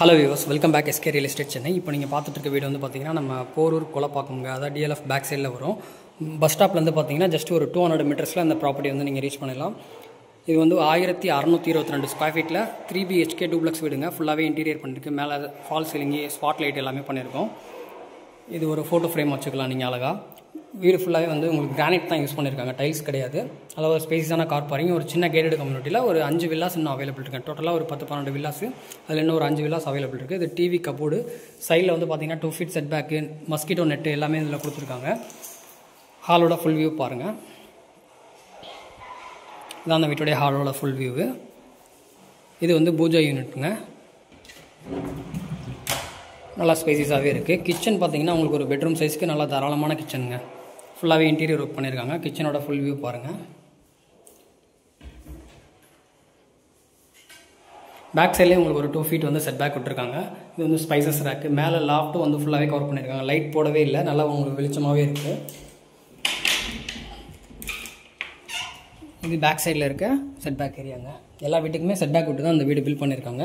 Hello viewers, welcome back SK real estate Chennai. இப்போ நீங்கள் பார்த்துட்டு இருக்க வீடு வந்து பார்த்தீங்கன்னா நம்ம போரூர் கொலப்பாக்கம்ங்க, அதாவது டிஎல்எஃப் பேக் சைடில் வரும். பஸ் ஸ்டாப்லேருந்து பார்த்தீங்கன்னா ஜஸ்ட் ஒரு 200 மீட்டர்ஸில் அந்த ப்ராப்பர்ட்டி வந்து நீங்கள் ரீச் பண்ணிடலாம். இது வந்து 1622 ஸ்கொயர் ஃபீட்டில் 3 BHK டூப்ளக்ஸ் வீடுங்க. ஃபுல்லாகவே இன்டீரியர் பண்ணியிருக்கு. மேலே ஃபால் சீலிங்கு, ஸ்பாட் லைட் எல்லாமே பண்ணியிருக்கோம். இது ஒரு ஃபோட்டோ ஃப்ரேம் வச்சுக்கலாம் நீங்கள் அழகாக. வீடு ஃபுல்லாகவே வந்து உங்களுக்கு கிரானைட் தான் யூஸ் பண்ணியிருக்காங்க, டைல்ஸ் கிடையாது. அதில் ஒரு ஸ்பேஸான கார் பார்க்கிங், ஒரு சின்ன கேட்டட் கம்யூனிட்டியில் ஒரு 5 வில்லாஸ் இன்னும் அவைலபிள் இருக்குது. டோட்டலாக ஒரு 10-12 வில்லாஸு, அதில் இன்னும் ஒரு 5 வில்லாஸ் அவைலபிள் இருக்குது. இது டிவி கபோர்டு, சைடில் வந்து பார்த்தீங்கன்னா 2 feet set bag, mosquito net எல்லாமே இதில் கொடுத்துருக்காங்க. ஹாலோட ஃபுல் வியூ பாருங்கள். இதான் அந்த வீட்டுடைய ஹாலோட ஃபுல் வியூவு. இது வந்து பூஜா யூனிட்டுங்க, நல்லா ஸ்பேசிஸாகவே இருக்குது. கிச்சன் பார்த்தீங்கன்னா உங்களுக்கு ஒரு பெட்ரூம் சைஸ்க்கு நல்லா தாராளமான கிச்சனுங்க. ஃபுல்லாகவே இன்டீரியர் ஒர்க் பண்ணியிருக்காங்க. கிச்சனோட ஃபுல் வியூ பாருங்கள். பேக் சைட்லேயே உங்களுக்கு ஒரு 2 feet வந்து செட் பேக் விட்டுருக்காங்க. இது வந்து ஸ்பைசஸ் ரேக்கு. மேலே லாஃப்ட்டும் வந்து ஃபுல்லாகவே கவர் பண்ணியிருக்காங்க. லைட் போடவே இல்லை, நல்லா உங்களுக்கு வெளிச்சமாகவே இருக்குது. இது பேக் சைடில் இருக்க செட் பேக் ஏரியாங்க. எல்லா வீட்டுக்குமே செட் பேக் விட்டு தான் அந்த வீடு பில்ட் பண்ணியிருக்காங்க.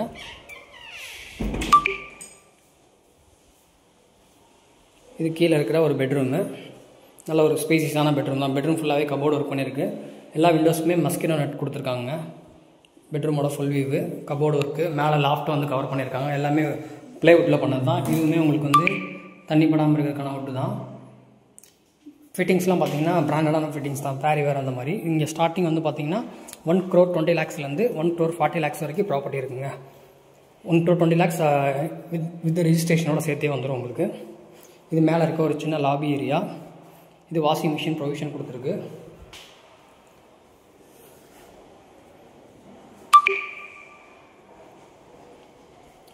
இது கீழே இருக்கிற ஒரு பெட்ரூமு, நல்ல ஒரு ஸ்பேசியஸான பெட்ரூம் தான். பெட்ரூம் ஃபுல்லாகவே கபோர்டு ஒர்க் பண்ணியிருக்கு. எல்லா விண்டோஸுமே மஸ்கிட்டோ நெட் கொடுத்துருக்காங்க. பெட்ரூமோட ஃபுல் வியூவு, கபோர்டு ஒர்க்கு, மேலே லாஃப்ட்டை வந்து கவர் பண்ணியிருக்காங்க. எல்லாமே ப்ளைவுட்டில் பண்ணது தான். இதுவுமே உங்களுக்கு வந்து தண்ணி படாமல் இருக்கிறதுக்கான அவுட்டு தான். ஃபிட்டிங்ஸ்லாம் பார்த்தீங்கன்னா பிராண்டடான ஃபிட்டிங்ஸ் தான், பேரி வேறு அந்த மாதிரி. இங்கே ஸ்டார்டிங் வந்து பார்த்தீங்கன்னா 1 crore 20 lakhsலேருந்து 1 crore 40 lakhs வரைக்கும் ப்ராப்பர்ட்டி இருக்குங்க. 1 crore 20 lakhs வித் ரிஜிஸ்ட்ரேஷனோட சேர்த்தே வந்துடும் உங்களுக்கு. இது மேலே இருக்க ஒரு சின்ன லாபி ஏரியா. இது வாஷிங் மிஷின் ப்ரொவிஷன் கொடுத்துருக்கு.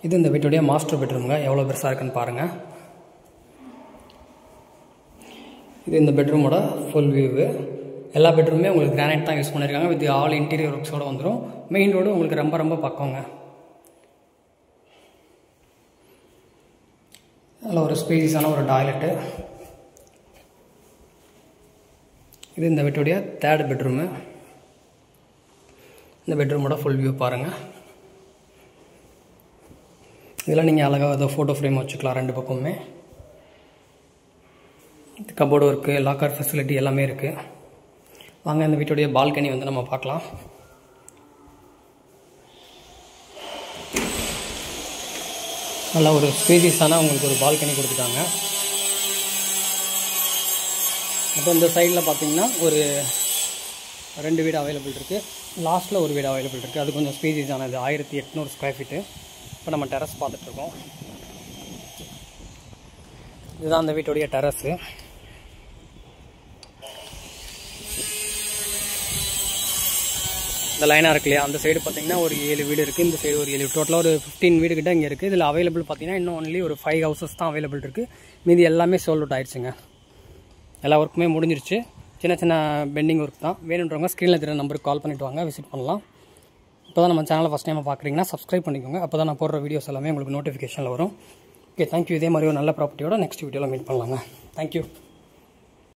இது இந்த வீட்டுடைய மாஸ்டர் பெட்ரூமுங்க. எவ்வளோ பெருசாக இருக்குன்னு பாருங்கள். இது இந்த பெட்ரூமோட ஃபுல் வியூவு. எல்லா பெட்ரூமே உங்களுக்கு கிரானைட் தான் யூஸ் பண்ணியிருக்காங்க. வித் ஆல் இன்டீரியர் ஒர்க்ஸோடு வந்துடும். மெயின் ரோடு உங்களுக்கு ரொம்ப ரொம்ப பக்கங்க. அதில் ஒரு ஸ்பேஸான ஒரு டாய்லெட்டு. இது இந்த வீட்டுடைய 3rd பெட்ரூமு. இந்த பெட்ரூமோட ஃபுல் வியூ பாருங்கள். இதெல்லாம் நீங்கள் அழகாக அதை ஃபோட்டோ ஃப்ரேம் வச்சுக்கலாம் 2 பக்கமுமே. கபோர்டு ஒர்க்கு, லாக்கர் ஃபெசிலிட்டி எல்லாமே இருக்குது. வாங்க இந்த வீட்டுடைய பால்கனி வந்து நம்ம பார்க்கலாம். நல்லா ஒரு ஸ்பேசியஸான உங்களுக்கு ஒரு பால்கனி கொடுத்துட்டாங்க. அப்போ இந்த சைடில் பார்த்தீங்கன்னா ஒரு 2 வீடு அவைலபிள் இருக்குது. லாஸ்ட்டில் ஒரு வீடு அவைலபிள் இருக்குது. அது கொஞ்சம் ஸ்பேசியஸானது, 1800 ஸ்கொயர் ஃபீட்டு. இப்போ நம்ம டெரஸ் பார்த்துட்ருக்கோம். இதுதான் அந்த வீட்டுடைய டெரஸு. இந்த லைனாக இருக்கு இல்லையா, அந்த சைடு பார்த்தீங்கன்னா ஒரு 7 வீடு இருக்குது. இந்த சைடு ஒரு 7, டோட்டலாக ஒரு 15 வீடு கிட்ட இங்கே இருக்குது. இதில் அவைலபிள் பார்த்தீங்கன்னா இன்னும் ஒன்லி ஒரு 5 ஹவுசஸ் தான் அவைலபிள் இருக்குது. மீதி எல்லாமே சோல்ட் அவுட் ஆயிடுச்சுங்க. எல்லா ஒர்க்குமே முடிஞ்சிருச்சு. சின்ன சின்ன பெண்டிங் ஒர்க் தான். வேணுன்றவங்க ஸ்க்ரீனில் தெரியுற நம்பருக்கு கால் பண்ணிவிட்டு வாங்க, விசிட் பண்ணலாம். இப்போ தான் நம்ம சேனலை ஃபஸ்ட் டைம் பார்க்குறீங்கன்னா சப்ஸ்கிரைப் பண்ணிக்கோங்க. அப்போ தான் நான் போடுற வீடியோஸ் எல்லாமே உங்களுக்கு நோட்டிஃபிகேஷனில் வரும். Okay, thank you. இதே மாதிரி ஒரு நல்ல ப்ராப்பர்ட்டியோட நெக்ஸ்ட் வீடியோவில் மீட் பண்ணலாங்க. தேங்க்யூ.